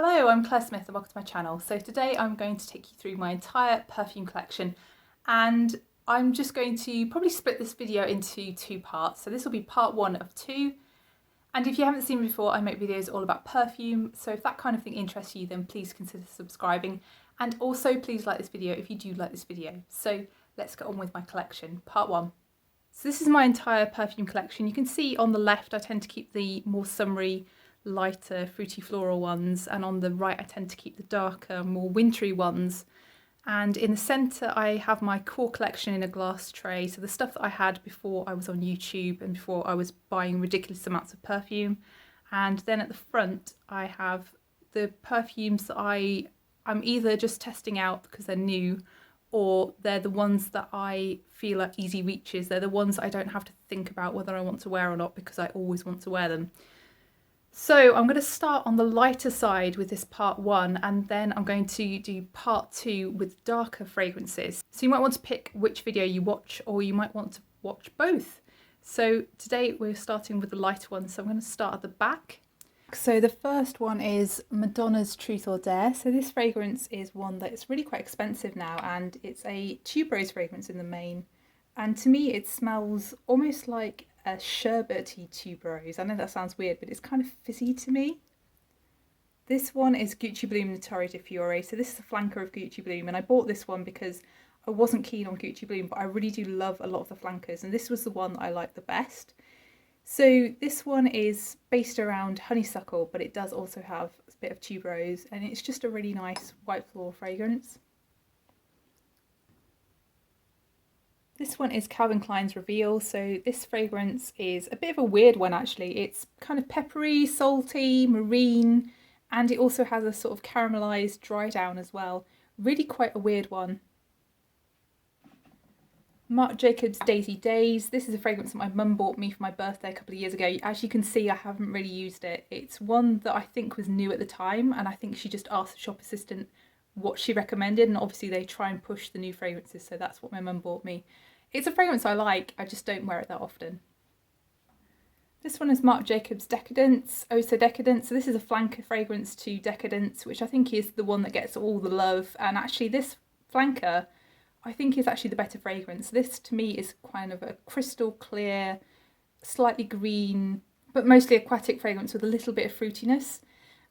Hello, I'm Claire Smith and welcome to my channel. So today I'm going to take you through my entire perfume collection, and I'm just going to probably split this video into two parts. So this will be part one of two. And if you haven't seen me before, I make videos all about perfume. So if that kind of thing interests you, then please consider subscribing. And also please like this video if you do like this video. So let's get on with my collection. Part one. So this is my entire perfume collection. You can see on the left, I tend to keep the more summery, lighter, fruity floral ones. And on the right, I tend to keep the darker, more wintry ones. And in the centre, I have my core collection in a glass tray. So the stuff that I had before I was on YouTube and before I was buying ridiculous amounts of perfume. And then at the front, I have the perfumes that I'm either just testing out because they're new, or they're the ones that I feel are easy reaches. They're the ones that I don't have to think about whether I want to wear or not because I always want to wear them. So I'm going to start on the lighter side with this part one, and then I'm going to do part two with darker fragrances. So you might want to pick which video you watch, or you might want to watch both. So today we're starting with the lighter one, so I'm going to start at the back. So the first one is Madonna's Truth or Dare. So this fragrance is one that is really quite expensive now, and it's a tuberose fragrance in the main. And to me it smells almost like a sherbety tuberose. I know that sounds weird, but it's kind of fizzy to me. This one is Gucci Bloom Notori di Fiore. So this is a flanker of Gucci Bloom, and I bought this one because I wasn't keen on Gucci Bloom, but I really do love a lot of the flankers, and this was the one that I liked the best. So this one is based around honeysuckle, but it does also have a bit of tuberose, and it's just a really nice white floral fragrance. This one is Calvin Klein's Reveal. So this fragrance is a bit of a weird one actually. It's kind of peppery, salty, marine, and it also has a sort of caramelized dry down as well. Really quite a weird one. Marc Jacobs Daisy Days. This is a fragrance that my mum bought me for my birthday a couple of years ago. As you can see, I haven't really used it. It's one that I think was new at the time, and I think she just asked the shop assistant what she recommended, and obviously they try and push the new fragrances, so that's what my mum bought me. It's a fragrance I like, I just don't wear it that often. This one is Marc Jacobs Decadence, Oh So Decadent. So this is a flanker fragrance to Decadence, which I think is the one that gets all the love, and actually this flanker I think is actually the better fragrance. This to me is kind of a crystal clear, slightly green, but mostly aquatic fragrance with a little bit of fruitiness.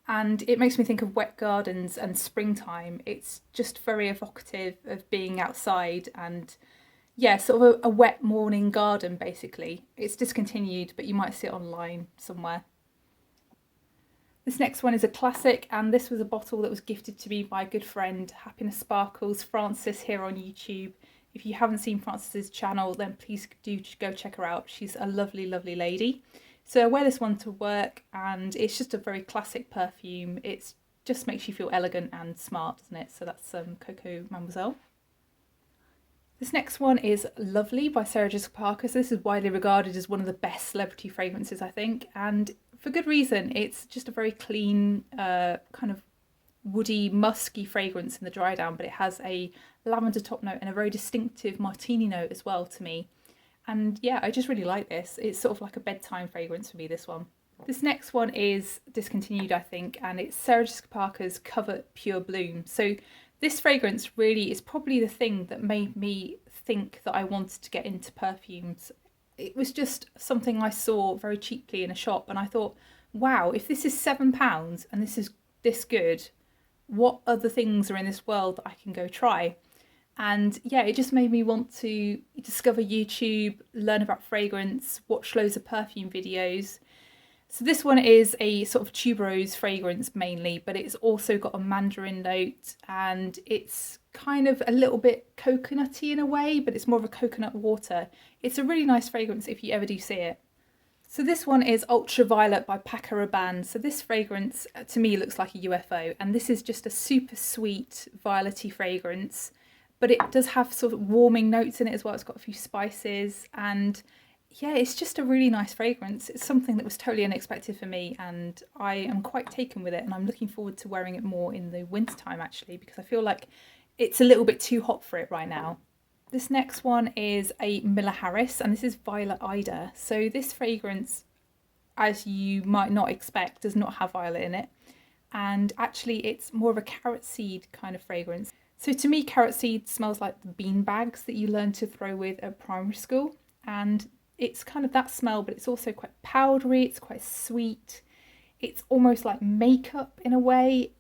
And it makes me think of wet gardens and springtime. It's just very evocative of being outside and yeah, sort of a wet morning garden basically. It's discontinued, but you might see it online somewhere. This next one is a classic, and this was a bottle that was gifted to me by a good friend, Happiness Sparkles, Frances, here on YouTube. If you haven't seen Frances's channel, then please do go check her out. She's a lovely, lovely lady. So I wear this one to work, and it's just a very classic perfume. It just makes you feel elegant and smart, doesn't it? So that's Coco Mademoiselle. This next one is Lovely by Sarah Jessica Parker. So this is widely regarded as one of the best celebrity fragrances, I think, and for good reason. It's just a very clean, kind of woody, musky fragrance in the dry down, but it has a lavender top note and a very distinctive martini note as well to me. And yeah, I just really like this. It's sort of like a bedtime fragrance for me, this one. This next one is discontinued, I think, and it's Sarah Jessica Parker's Covert Pure Bloom. So this fragrance really is probably the thing that made me think that I wanted to get into perfumes. It was just something I saw very cheaply in a shop, and I thought, wow, if this is £7 and this is this good, what other things are in this world that I can go try? And yeah, it just made me want to discover YouTube, learn about fragrance, watch loads of perfume videos. So this one is a sort of tuberose fragrance mainly, but it's also got a mandarin note, and it's kind of a little bit coconutty in a way, but it's more of a coconut water. It's a really nice fragrance if you ever do see it. So this one is Ultraviolet by Paco Rabanne. So this fragrance to me looks like a UFO, and this is just a super sweet violety fragrance, but it does have sort of warming notes in it as well. It's got a few spices, and yeah, it's just a really nice fragrance. It's something that was totally unexpected for me, and I am quite taken with it, and I'm looking forward to wearing it more in the winter time actually, because I feel like it's a little bit too hot for it right now. This next one is a Miller Harris, and this is Violet Ida. So this fragrance, as you might not expect, does not have violet in it. and actually it's more of a carrot seed kind of fragrance. So to me, carrot seed smells like the bean bags that you learn to throw with at primary school, and it's kind of that smell, but it's also quite powdery, it's quite sweet, it's almost like makeup in a way.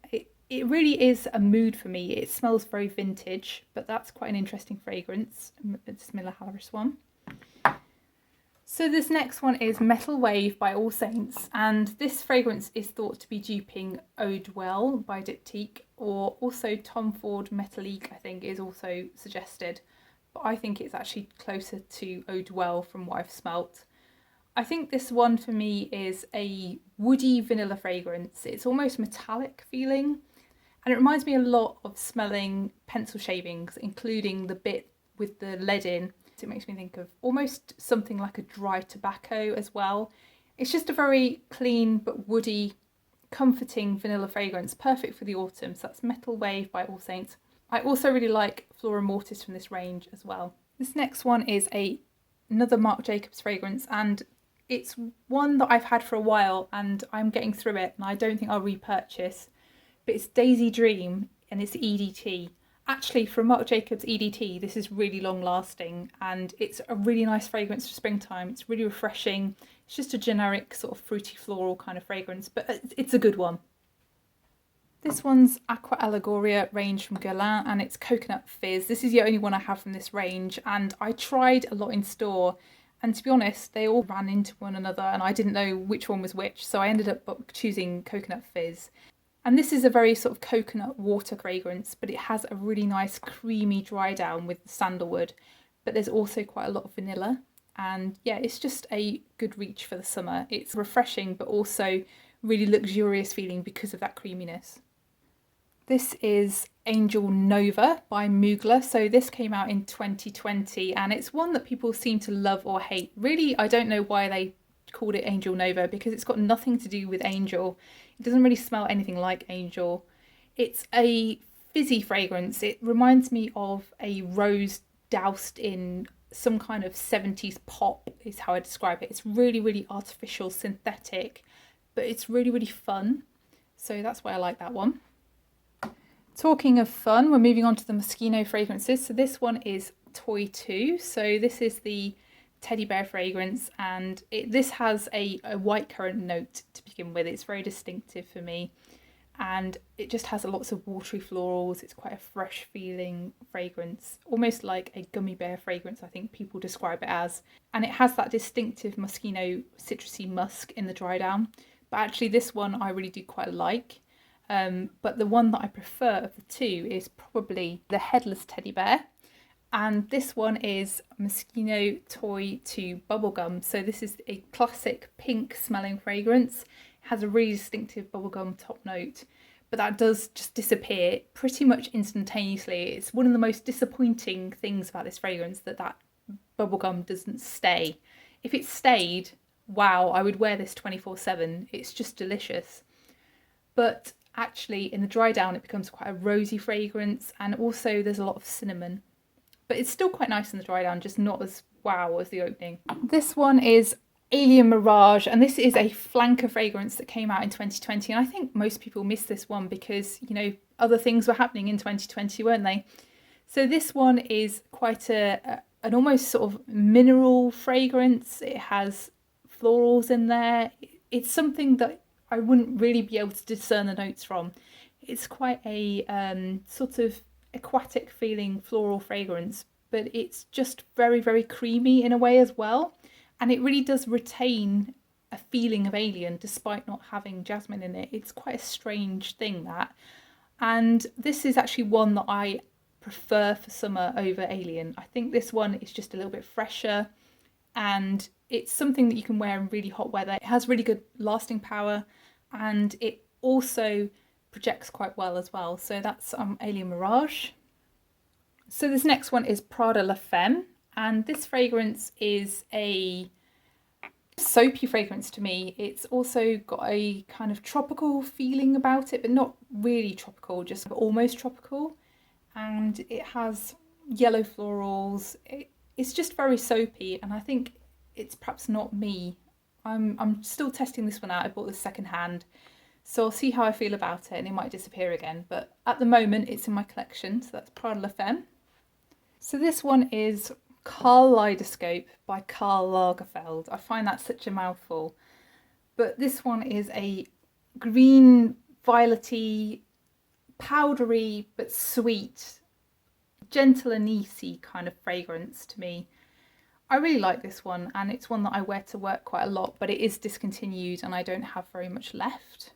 It really is a mood for me. It smells very vintage, but that's quite an interesting fragrance. It's Miller Harris one. So this next one is Metal Wave by All Saints, and this fragrance is thought to be duping Eau de Well by Diptyque, or also Tom Ford Metallique, I think, is also suggested, but I think it's actually closer to Eau de Well from what I've smelt. I think this one for me is a woody vanilla fragrance. It's almost metallic feeling, and it reminds me a lot of smelling pencil shavings, including the bit with the lead in. It makes me think of almost something like a dry tobacco as well. It's just a very clean but woody, comforting vanilla fragrance, perfect for the autumn. So that's Metal Wave by All Saints. I also really like Flora Mortis from this range as well. This next one is another Marc Jacobs fragrance, and it's one that I've had for a while and I'm getting through it and I don't think I'll repurchase, but it's Daisy Dream and it's EDT. Actually, for Marc Jacobs EDT, this is really long lasting and it's a really nice fragrance for springtime. It's really refreshing. It's just a generic sort of fruity floral kind of fragrance, but it's a good one. This one's Aqua Allegoria range from Guerlain and it's Coconut Fizz. This is the only one I have from this range, and I tried a lot in store, and to be honest, they all ran into one another and I didn't know which one was which, so I ended up choosing Coconut Fizz. And this is a very sort of coconut water fragrance, but it has a really nice creamy dry down with sandalwood, but there's also quite a lot of vanilla. And yeah, it's just a good reach for the summer. It's refreshing, but also really luxurious feeling because of that creaminess. This is Angel Nova by Mugler. So this came out in 2020 and it's one that people seem to love or hate. Really, I don't know why they called it Angel Nova, because it's got nothing to do with Angel. It doesn't really smell anything like Angel. It's a fizzy fragrance. It reminds me of a rose doused in some kind of 70s pop is how I describe it. It's really, really artificial, synthetic, but it's really, really fun. So that's why I like that one. Talking of fun, we're moving on to the Moschino fragrances. So this one is Toy 2. So this is the teddy bear fragrance, and this has a white currant note to begin with. It's very distinctive for me, and it just has lots of watery florals. It's quite a fresh feeling fragrance, almost like a gummy bear fragrance, I think people describe it as. And it has that distinctive Moschino citrusy musk in the dry down, but actually this one I really do quite like. But the one that I prefer of the two is probably the headless teddy bear. And this one is Moschino Toy 2 Bubblegum. So this is a classic pink smelling fragrance. It has a really distinctive bubblegum top note, but that does just disappear pretty much instantaneously. It's one of the most disappointing things about this fragrance, that bubblegum doesn't stay. If it stayed, wow, I would wear this 24/7. It's just delicious. But actually in the dry down it becomes quite a rosy fragrance, and also there's a lot of cinnamon. But it's still quite nice in the dry down, just not as wow as the opening. This one is Alien Mirage, and this is a flanker fragrance that came out in 2020. And I think most people missed this one because, you know, other things were happening in 2020, weren't they? So this one is quite an almost sort of mineral fragrance. It has florals in there. It's something that I wouldn't really be able to discern the notes from. It's quite a sort of aquatic feeling floral fragrance, but it's just very, very creamy in a way as well, and it really does retain a feeling of Alien despite not having jasmine in it. It's quite a strange thing, that. And this is actually one that I prefer for summer over Alien. I think this one is just a little bit fresher, and it's something that you can wear in really hot weather. It has really good lasting power, and it also projects quite well as well. So that's Alien Mirage. So this next one is Prada La Femme, and this fragrance is a soapy fragrance to me. It's also got a kind of tropical feeling about it, but not really tropical, just almost tropical. And it has yellow florals. It's just very soapy, and I think it's perhaps not me. I'm still testing this one out. I bought this second hand. So I'll see how I feel about it, and it might disappear again. But at the moment, it's in my collection, so that's Prada La Femme. So this one is Kaleidoscope by Karl Lagerfeld. I find that such a mouthful. But this one is a green, violety, powdery but sweet, gentle anisey kind of fragrance to me. I really like this one, and it's one that I wear to work quite a lot, but it is discontinued and I don't have very much left.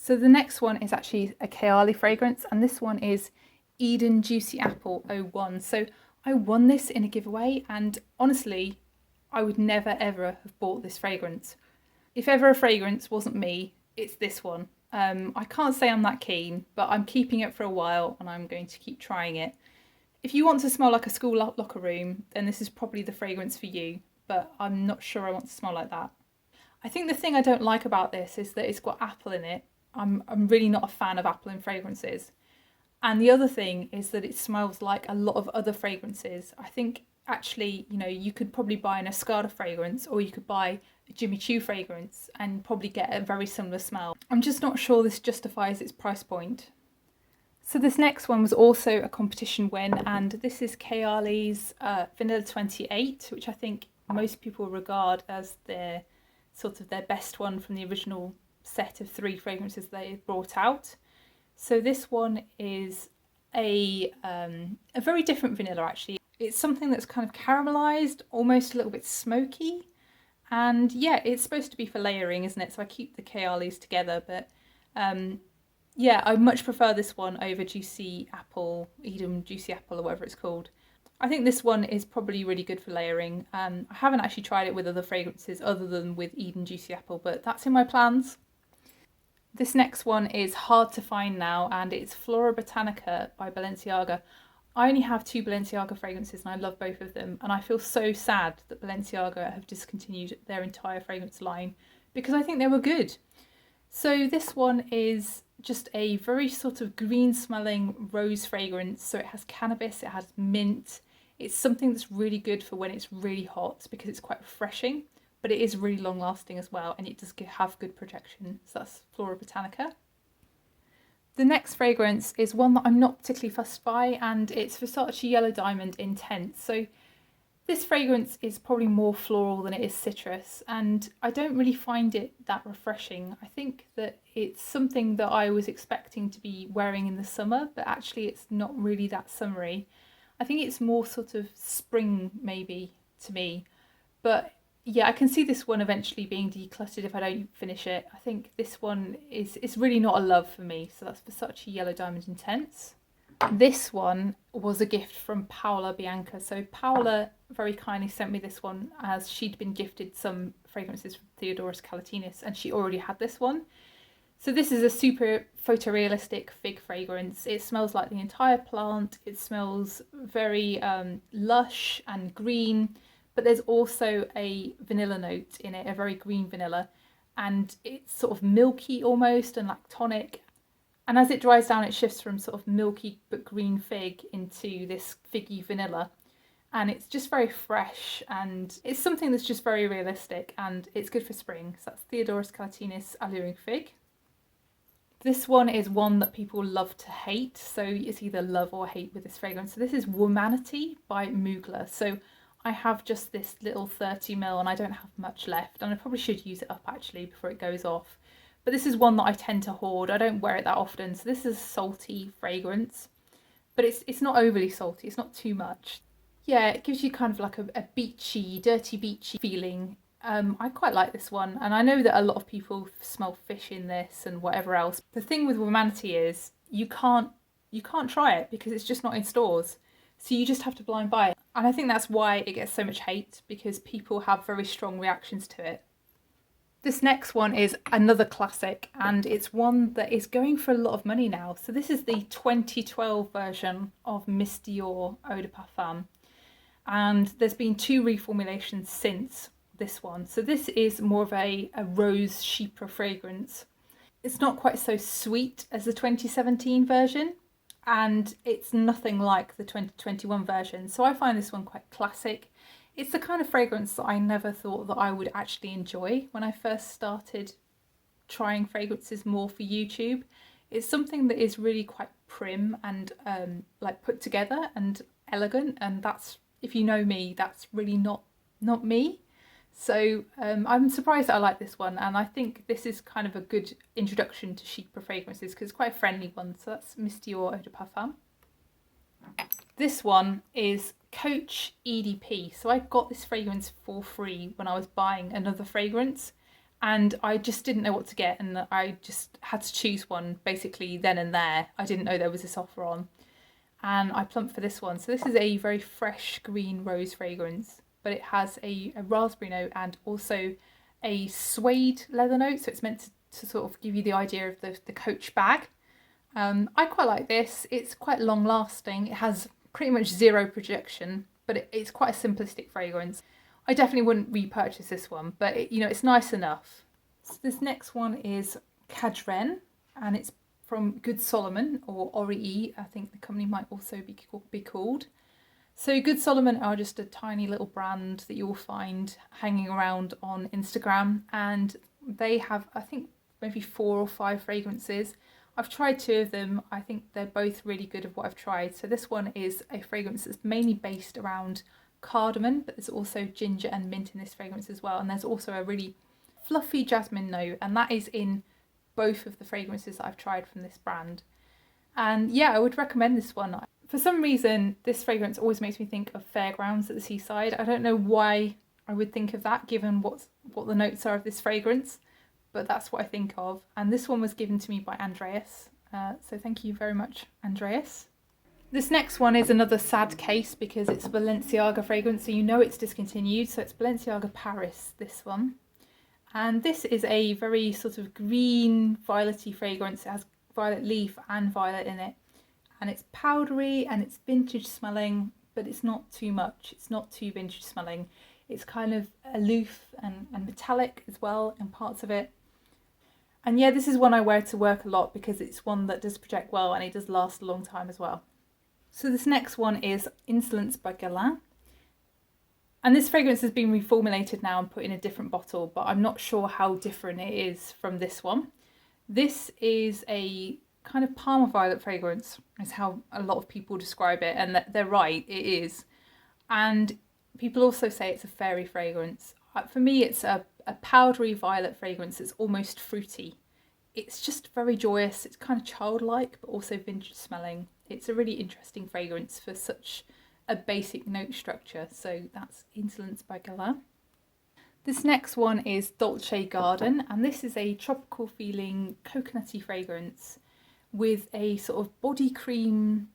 So the next one is actually a Kayali fragrance, and this one is Eden Juicy Apple 01. So I won this in a giveaway, and honestly, I would never ever have bought this fragrance. If ever a fragrance wasn't me, it's this one. I can't say I'm that keen, but I'm keeping it for a while and I'm going to keep trying it. If you want to smell like a school locker room, then this is probably the fragrance for you, but I'm not sure I want to smell like that. I think the thing I don't like about this is that it's got apple in it. I'm really not a fan of apple in fragrances. And the other thing is that it smells like a lot of other fragrances. I think actually, you could probably buy an Escada fragrance, or you could buy a Jimmy Choo fragrance and probably get a very similar smell. I'm just not sure this justifies its price point. So this next one was also a competition win, and this is Kayali's Vanilla 28, which I think most people regard as their best one from the original set of 3 fragrances they brought out. So this one is a very different vanilla actually. It's something that's kind of caramelized, almost a little bit smoky. And yeah, it's supposed to be for layering, isn't it? So I keep the Kayali's together, but yeah, I much prefer this one over Juicy Apple, Eden Juicy Apple or whatever it's called. I think this one is probably really good for layering. I haven't actually tried it with other fragrances other than with Eden Juicy Apple, but that's in my plans. This next one is hard to find now, and it's Flora Botanica by Balenciaga. I only have 2 Balenciaga fragrances and I love both of them, and I feel so sad that Balenciaga have discontinued their entire fragrance line because I think they were good. So this one is just a very sort of green smelling rose fragrance. So it has cannabis, it has mint. It's something that's really good for when it's really hot because it's quite refreshing, but it is really long lasting as well, and it does have good protection. So that's Flora Botanica. The next fragrance is one that I'm not particularly fussed by, and it's Versace Yellow Diamond Intense. So this fragrance is probably more floral than it is citrus, and I don't really find it that refreshing. I think that it's something that I was expecting to be wearing in the summer, but actually it's not really that summery. I think it's more sort of spring maybe to me, but yeah, I can see this one eventually being decluttered if I don't finish it. I think this one is really not a love for me, so that's Versace Yellow Diamond Intense. This one was a gift from Paola Bianca. So Paola very kindly sent me this one as she'd been gifted some fragrances from Theodoros Kalatinis and she already had this one. So this is a super photorealistic fig fragrance. It smells like the entire plant. It smells very lush and green, but there's also a vanilla note in it, a very green vanilla, and it's sort of milky almost and lactonic. And as it dries down, it shifts from sort of milky but green fig into this figgy vanilla. And it's just very fresh, and it's something that's just very realistic, and it's good for spring. So that's Theodoros Kalatinis Alluring Fig. This one is one that people love to hate, so it's either love or hate with this fragrance. So this is Womanity by Mugler. So I have just this little 30ml and I don't have much left, and I probably should use it up actually before it goes off. But this is one that I tend to hoard. I don't wear it that often. So this is a salty fragrance, but it's not overly salty. It's not too much. Yeah, it gives you kind of like a beachy, dirty beachy feeling. I quite like this one, and I know that a lot of people smell fish in this and whatever else. The thing with Womanity is you can't try it because it's just not in stores. So you just have to blind buy it. And I think that's why it gets so much hate, because people have very strong reactions to it. This next one is another classic, and it's one that is going for a lot of money now. So this is the 2012 version of Miss Dior Eau de Parfum. And there's been 2 reformulations since this one. So this is more of a rose chypre fragrance. It's not quite so sweet as the 2017 version, and it's nothing like the 2021 version. So I find this one quite classic. It's the kind of fragrance that I never thought that I would actually enjoy when I first started trying fragrances more for YouTube. It's something that is really quite prim and like put together and elegant, and that's, if you know me, that's really not me. So I'm surprised that I like this one, and I think this is kind of a good introduction to chypre fragrances because it's quite a friendly one. So that's Miss Dior Eau de Parfum. This one is Coach EDP. So I got this fragrance for free when I was buying another fragrance, and I just didn't know what to get, and I just had to choose one basically then and there. I didn't know there was this offer on, and I plumped for this one. So this is a very fresh green rose fragrance, but it has a raspberry note and also a suede leather note. So it's meant to sort of give you the idea of the Coach bag. I quite like this. It's quite long lasting. It has pretty much zero projection, but it's quite a simplistic fragrance. I definitely wouldn't repurchase this one, but it's nice enough. So this next one is Cadren, and it's from Good Solomon, or Ori, I think the company might also be called. So Good Solomon are just a tiny little brand that you'll find hanging around on Instagram, and they have, I think, maybe 4 or 5 fragrances. I've tried 2 of them. I think they're both really good of what I've tried. So this one is a fragrance that's mainly based around cardamom, but there's also ginger and mint in this fragrance as well. And there's also a really fluffy jasmine note, and that is in both of the fragrances that I've tried from this brand. And yeah, I would recommend this one. For some reason, this fragrance always makes me think of fairgrounds at the seaside. I don't know why I would think of that, given what the notes are of this fragrance, but that's what I think of. And this one was given to me by Andreas, so thank you very much, Andreas. This next one is another sad case because it's a Balenciaga fragrance, so it's discontinued. So it's Balenciaga Paris, this one. And this is a very sort of green, violety fragrance. It has violet leaf and violet in it. And it's powdery and it's vintage smelling, but it's not too much. It's not too vintage smelling. It's kind of aloof and metallic as well in parts of it. And yeah, this is one I wear to work a lot because it's one that does project well and it does last a long time as well. So this next one is Insolence by Guerlain. And this fragrance has been reformulated now and put in a different bottle, but I'm not sure how different it is from this one. This is a kind of Parma violet fragrance, is how a lot of people describe it, and they're right, it is. And people also say it's a fairy fragrance. For me, it's a powdery violet fragrance. It's almost fruity. It's just very joyous. It's kind of childlike, but also vintage smelling. It's a really interesting fragrance for such a basic note structure. So that's Insolence by Guerlain. This next one is Dolce Garden, and this is a tropical feeling coconutty fragrance with a sort of body cream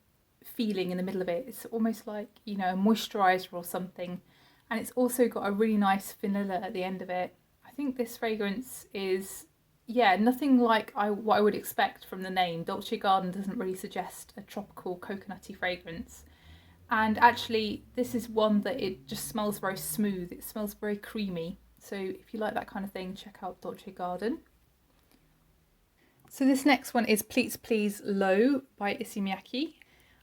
feeling in the middle of it. It's almost like, a moisturiser or something. And it's also got a really nice vanilla at the end of it. I think this fragrance is, nothing like what I would expect from the name. Dolce Garden doesn't really suggest a tropical coconutty fragrance. And actually, this is one that it just smells very smooth. It smells very creamy. So if you like that kind of thing, check out Dolce Garden. So this next one is Please Please Low by Issey Miyake.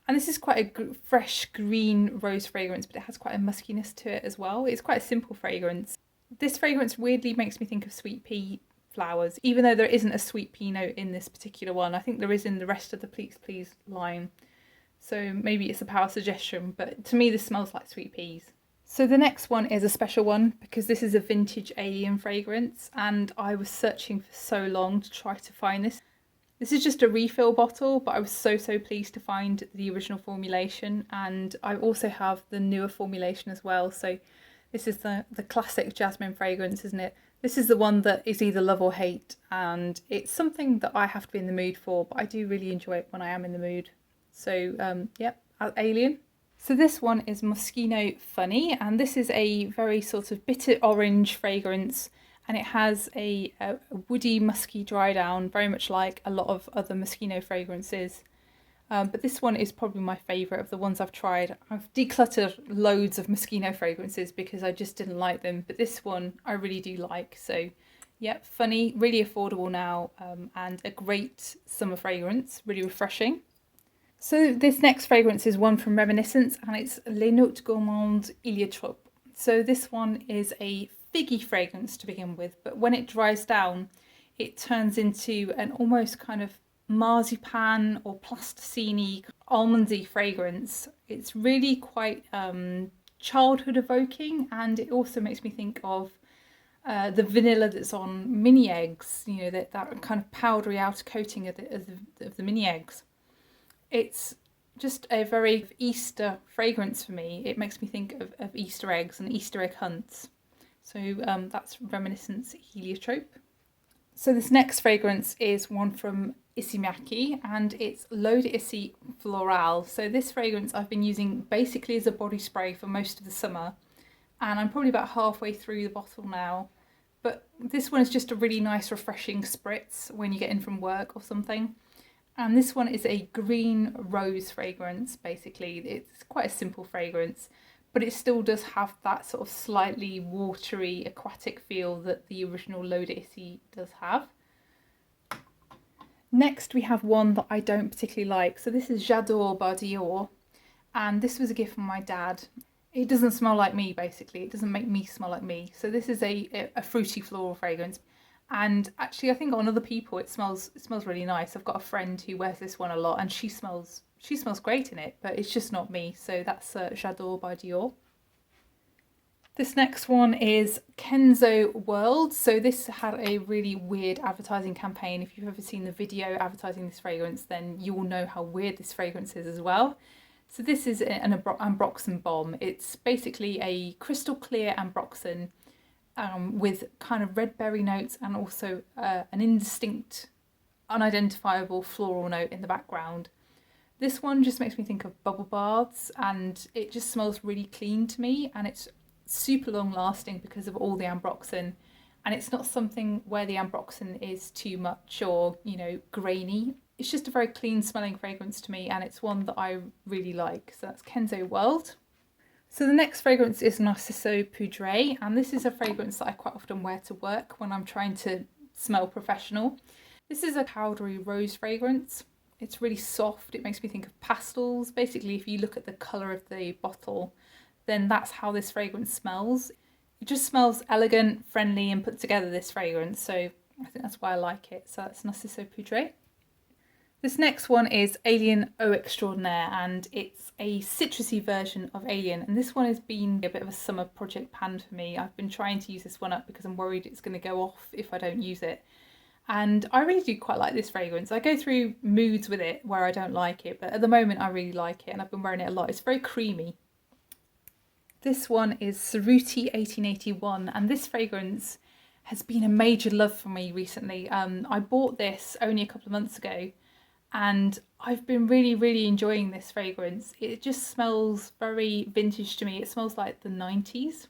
And this is quite a fresh green rose fragrance, but it has quite a muskiness to it as well. It's quite a simple fragrance. This fragrance weirdly makes me think of sweet pea flowers, even though there isn't a sweet pea note in this particular one. I think there is in the rest of the Please Please line. So maybe it's a power suggestion, but to me this smells like sweet peas. So the next one is a special one because this is a vintage alien fragrance, and I was searching for so long to try to find this. This is just a refill bottle, but I was so pleased to find the original formulation, and I also have the newer formulation as well. So this is the classic jasmine fragrance, isn't it? This is the one that is either love or hate, and it's something that I have to be in the mood for, but I do really enjoy it when I am in the mood. So Alien. So this one is Moschino Funny, and this is a very sort of bitter orange fragrance, and it has a woody, musky dry down, very much like a lot of other Moschino fragrances. But this one is probably my favourite of the ones I've tried. I've decluttered loads of Moschino fragrances because I just didn't like them, but this one I really do like. So funny, really affordable now, and a great summer fragrance, really refreshing. So this next fragrance is one from Reminiscence, and it's Les Notes Gourmandes Heliotrope. So this one is a figgy fragrance to begin with, but when it dries down, it turns into an almost kind of marzipan or plasticine almondy fragrance. It's really quite childhood evoking, and it also makes me think of the vanilla that's on mini eggs, you know, that kind of powdery outer coating of the mini eggs. It's just a very Easter fragrance for me. It makes me think of Easter eggs and Easter egg hunts. So that's Reminiscence Heliotrope. So this next fragrance is one from Isimiaki, and it's L'Eau d'Issy Floral. So this fragrance I've been using basically as a body spray for most of the summer, and I'm probably about halfway through the bottle now. But this one is just a really nice refreshing spritz when you get in from work or something. And this one is a green rose fragrance, basically. It's quite a simple fragrance, but it still does have that sort of slightly watery, aquatic feel that the original L'Eau d'Issy does have. Next we have one that I don't particularly like. So this is J'adore by Dior, and this was a gift from my dad. It doesn't smell like me, basically. It doesn't make me smell like me. So this is a fruity floral fragrance. And actually I think on other people it smells really nice. I've got a friend who wears this one a lot and she smells great in it, but it's just not me. So that's J'adore by Dior. This next one is Kenzo World. So this had a really weird advertising campaign. If you've ever seen the video advertising this fragrance, then you will know how weird this fragrance is as well. So this is an ambroxan bomb. It's basically a crystal clear ambroxan with kind of red berry notes and also an indistinct, unidentifiable floral note in the background. This one just makes me think of bubble baths, and it just smells really clean to me, and it's super long lasting because of all the ambroxan, and it's not something where the ambroxan is too much or, you know, grainy. It's just a very clean smelling fragrance to me, and it's one that I really like. So that's Kenzo World. So the next fragrance is Narciso Poudre, and this is a fragrance that I quite often wear to work when I'm trying to smell professional. This is a powdery rose fragrance. It's really soft. It makes me think of pastels. Basically, if you look at the colour of the bottle, then that's how this fragrance smells. It just smells elegant, friendly, and put together, this fragrance. So I think that's why I like it. So that's Narciso Poudre. This next one is Alien Eau Extraordinaire, and it's a citrusy version of Alien. And this one has been a bit of a summer project planned for me. I've been trying to use this one up because I'm worried it's going to go off if I don't use it. And I really do quite like this fragrance. I go through moods with it where I don't like it, but at the moment I really like it and I've been wearing it a lot. It's very creamy. This one is Cerruti 1881, and this fragrance has been a major love for me recently. I bought this only a couple of months ago, and I've been really enjoying this fragrance. It just smells very vintage to me. It smells like the 90s,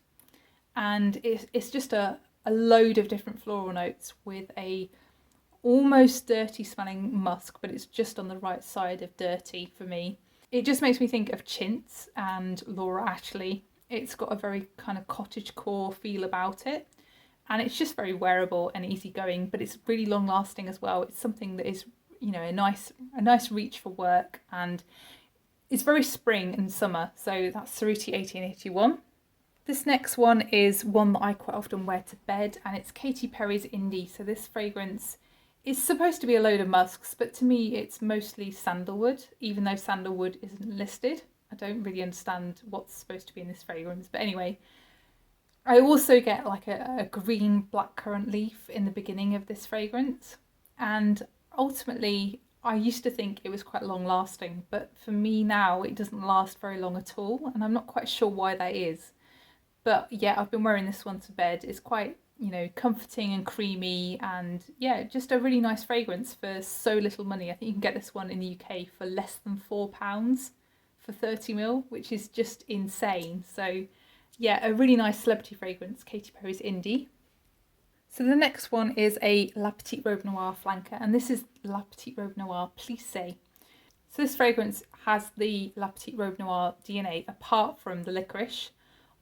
and it's just a load of different floral notes with a almost dirty smelling musk, but it's just on the right side of dirty for me. It just makes me think of Chintz and Laura Ashley. It's got a very kind of cottagecore feel about it, and it's just very wearable and easygoing, but it's really long lasting as well. It's something that is, you know, a nice reach for work, and it's very spring and summer. So that's Cerruti 1881. This next one is one that I quite often wear to bed, and it's Katy Perry's Indie. So this fragrance is supposed to be a load of musks, but to me it's mostly sandalwood, even though sandalwood isn't listed. I don't really understand what's supposed to be in this fragrance, but anyway. I also get like a green blackcurrant leaf in the beginning of this fragrance, and ultimately I used to think it was quite long lasting, but for me now it doesn't last very long at all, and I'm not quite sure why that is. But yeah, I've been wearing this one to bed. It's quite, you know, comforting and creamy, and yeah, just a really nice fragrance for so little money. I think you can get this one in the UK for less than £4 for 30ml, which is just insane. So yeah, a really nice celebrity fragrance, Katy Perry's Indie. So the next one is a La Petite Robe Noire flanker, and this is La Petite Robe Noire Plissé. So this fragrance has the La Petite Robe Noire DNA apart from the licorice,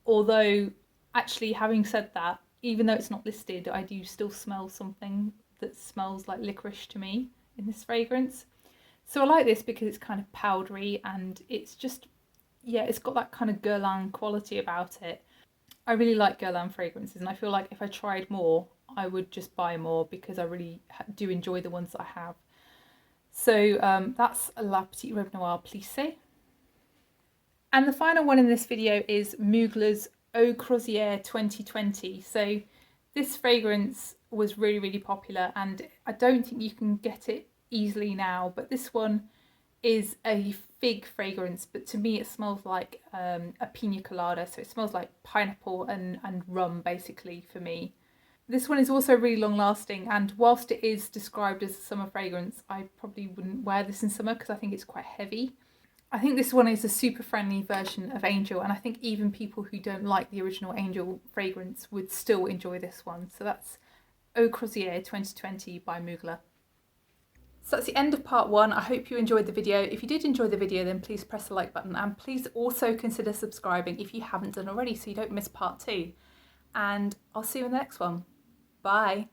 although actually, having said that, even though it's not listed, I do still smell something that smells like licorice to me in this fragrance. So I like this because it's kind of powdery, and it's just, yeah, it's got that kind of Guerlain quality about it. I really like Guerlain fragrances, and I feel like if I tried more, I would just buy more because I really do enjoy the ones that I have. So that's La Petite Robe Noire Plissée. And the final one in this video is Mugler's Eau Croisière 2020. So this fragrance was really, really popular, and I don't think you can get it easily now, but this one is a fig fragrance, but to me it smells like a pina colada, so it smells like pineapple and rum basically for me. This one is also really long lasting, and whilst it is described as a summer fragrance, I probably wouldn't wear this in summer because I think it's quite heavy. I think this one is a super friendly version of Angel, and I think even people who don't like the original Angel fragrance would still enjoy this one. So that's Eau Croisière 2020 by Mugler. So that's the end of part one. I hope you enjoyed the video. If you did enjoy the video, then please press the like button, and please also consider subscribing if you haven't done already so you don't miss part two. And I'll see you in the next one. Bye.